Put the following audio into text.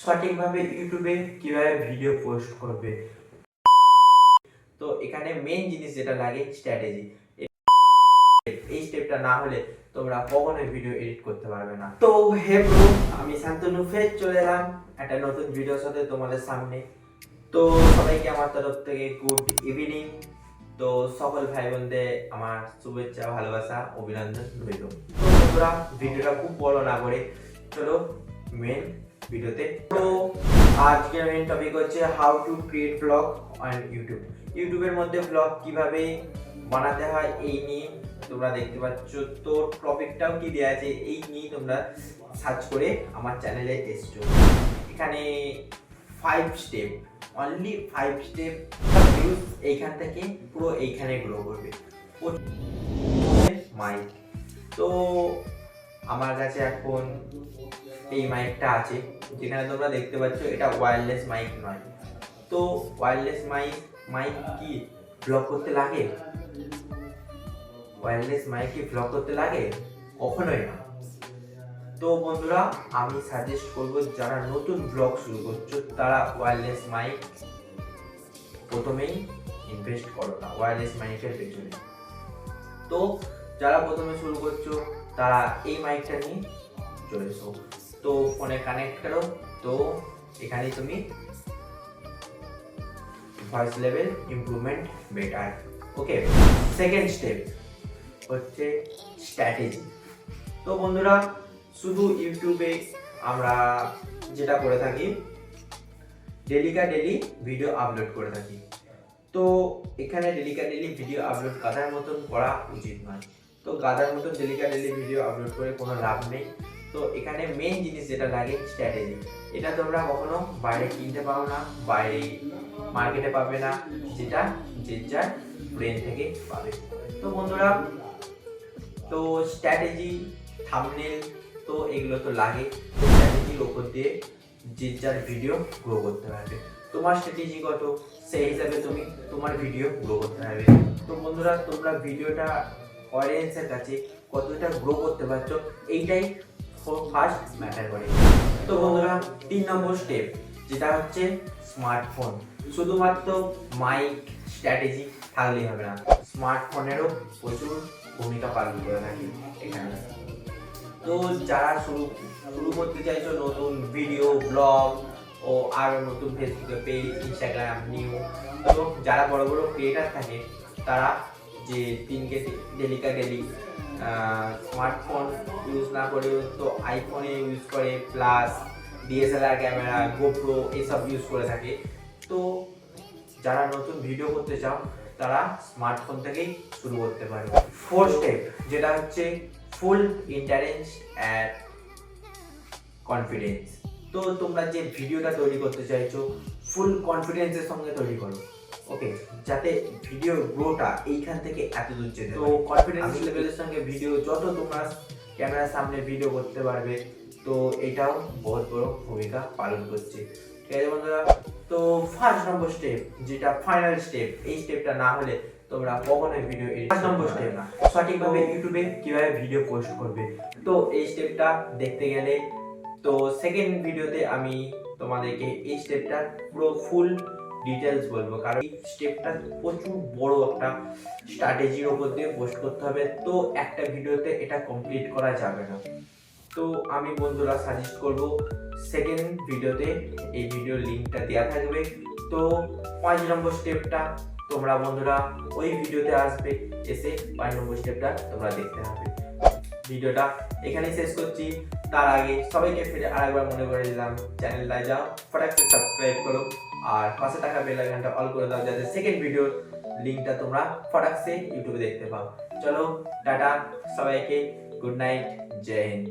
সঠিকভাবে ইউটিউবে কিভাবে ভিডিও পোস্ট করবে। তো এখানে মেইন জিনিস যেটা লাগে স্ট্র্যাটেজি। এই স্টেপটা না হলে তোমরা কখনোই ভিডিও এডিট করতে পারবে না। তো হে ব্রো, আমি শান্তনু ফের চলে এলাম একটা নতুন ভিডিওর সাথে তোমাদের সামনে। তো সবাইকে আমার তরফ থেকে গুড ইভিনিং। তো সকল ভাই বোনদের আমার শুভেচ্ছা, ভালোবাসা, অভিনন্দন রইল। তো বন্ধুরা, ভিডিওটা খুব বড় না করে চলো মেন ভিডিওতে। তো আজকের মেন টপিক হচ্ছে how to create blog on YouTube. ইউটিউবের মধ্যে ব্লগ কিভাবে বানাতে হয় এই নিয়ে তোমরা দেখতে পাচ্ছ। তো টপিকটাও কি দেওয়া আছে এই নিয়ে তোমরা সার্চ করে আমার চ্যানেলে এসছো। এখানে 5 স্টেপ, অনলি 5 স্টেপ ভিউজ এইখান থেকে পুরো এইখানে গ্রো করবে। মাইক, তো আমার কাছে এখন এই মাইকটা আছে, যেখানে তোমরা দেখতে পাচ্ছ এটা ওয়্যারলেস মাইক নয়। তো ওয়্যারলেস মাইক কি ব্লগ করতে লাগে? ওয়্যারলেস মাইক কি ব্লগ করতে লাগে? কখনোই না। তো বন্ধুরা, আমি সাজেস্ট করব যারা নতুন ব্লগ শুরু করছো তারা ওয়্যারলেস মাইক প্রথমেই ইনভেস্ট করো না ওয়্যারলেস মাইকের পেছনে। তো যারা প্রথমে শুরু করছো তারা এই মাইকটা নিয়ে চলে এসো। তো ফোনে কানেক্ট করো। তো এখানে তুমি ভয়েস লেভেল ইমপ্রুভমেন্ট বেটার। ওকে, সেকেন্ড স্টেপ হচ্ছে স্ট্র্যাটেজি। তো বন্ধুরা, শুধু ইউটিউবে আমরা যেটা করে থাকি ডেলি ভিডিও আপলোড করে থাকি। তো এখানে ডেলি ভিডিও আপলোড গাধার মতন করা উচিত নয়। তো গাধার মতন ডেলি ভিডিও আপলোড করে কোনো লাভ নেই। তো এখানে মেইন জিনিস যেটা লাগে স্ট্র্যাটেজি। এটা তোমরা কখনো বাইরে কিনতে পারো না, বাইরে মার্কেটে পাবে না, যেটা যে যার ব্রেন থেকে পাবে। তো বন্ধুরা, তো স্ট্র্যাটেজি, থাম্বনেল, তো এগুলো তো লাগে। স্ট্র্যাটেজির ওপর দিয়ে যে যার ভিডিও গ্রো করতে পারবে। তোমার স্ট্র্যাটেজি কত, সেই হিসাবে তুমি তোমার ভিডিও গ্রো করতে পারবে। তো বন্ধুরা, তোমরা ভিডিওটা অডিয়েন্সের কাছে কতটা গ্রো করতে পারছো এইটাই ফার্স্ট ম্যাটার করে। তো বন্ধুরা, 3 নম্বর স্টেপ যেটা হচ্ছে স্মার্টফোন। শুধুমাত্র মাইক স্ট্র্যাটেজি থাকলেই হবে না, স্মার্টফোনেরও প্রচুর ভূমিকা পালন করে থাকে এখানে। তো যারা শুরু করতে চাইছো নতুন ভিডিও ব্লগ ও আর নতুন ফেসবুকে পেজ, ইনস্টাগ্রাম, নিউ, তো যারা বড় বড় ক্রিয়েটার থাকে তারা যে ডেলি স্মার্টফোন ইউজ না করে তো আইফোনে ইউজ করে, প্লাস ডিএসএলআর ক্যামেরা, গোপ্রো এসব ইউজ করে থাকে। তো যারা নতুন ভিডিও করতে চাও তারা স্মার্টফোন থেকেই শুরু করতে পারে। 4 স্টেপ যেটা হচ্ছে ফুল ইন্টারেস্ট অ্যান্ড কনফিডেন্স। তো তোমরা যে ভিডিওটা তৈরি করতে চাইছো ফুল কনফিডেন্সের সঙ্গে তৈরি করো। ওকে, যাতে ভিডিও গ্রোটা এইখান থেকে এত দূর যেতে। তো কনফিডেন্স লেভেলের সঙ্গে ভিডিও যত তোমরা ক্যামেরার সামনে ভিডিও করতে পারবে, তো এটাও বহুত বড় ভূমিকা পালন করছে। ঠিক আছে বন্ধুরা, তো 1 নম্বর স্টেপ যেটা ফাইনাল স্টেপ, এই স্টেপটা না হলে তোমরা কখনোই ভিডিও এডিট 1 নম্বর স্টেপ না, সঠিকভাবে ইউটিউবে কিভাবে ভিডিও পোস্ট করবে। তো এই স্টেপটা দেখতে গেলে তো সেকেন্ড ভিডিওতে আমি তোমাদেরকে এই স্টেপটা পুরো ফুল ডিটেলস বলবো, কারণ এই স্টেপটা প্রচুর বড় একটা স্ট্র্যাটেজির উপর দিয়ে পোস্ট করতে হবে। তো একটা ভিডিওতে এটা কমপ্লিট করা যাবে না। তো আমি বন্ধুরা সাজেস্ট করব সেকেন্ড ভিডিওতে এই ভিডিওর লিঙ্কটা দেওয়া থাকবে। তো 5 নম্বর স্টেপটা তোমরা বন্ধুরা ওই ভিডিওতে আসবে, এসে 5 নম্বর স্টেপটা তোমরা দেখতে হবে। ভিডিওটা এখানেই শেষ করছি। তার আগে সবাইকে ফিরে আরেকবার মনে করে দিলাম, চ্যানেলটা যাও ফটাক করে সাবস্ক্রাইব করো আর পাশে থাকা বেল আইকনটা অল করে দাও, যাতে সেকেন্ড ভিডিওর লিঙ্কটা তোমরা ফটাক সে ইউটিউবে দেখতে পাও। চলো টাটা সবাইকে, গুড নাইট, জয় হিন্দ।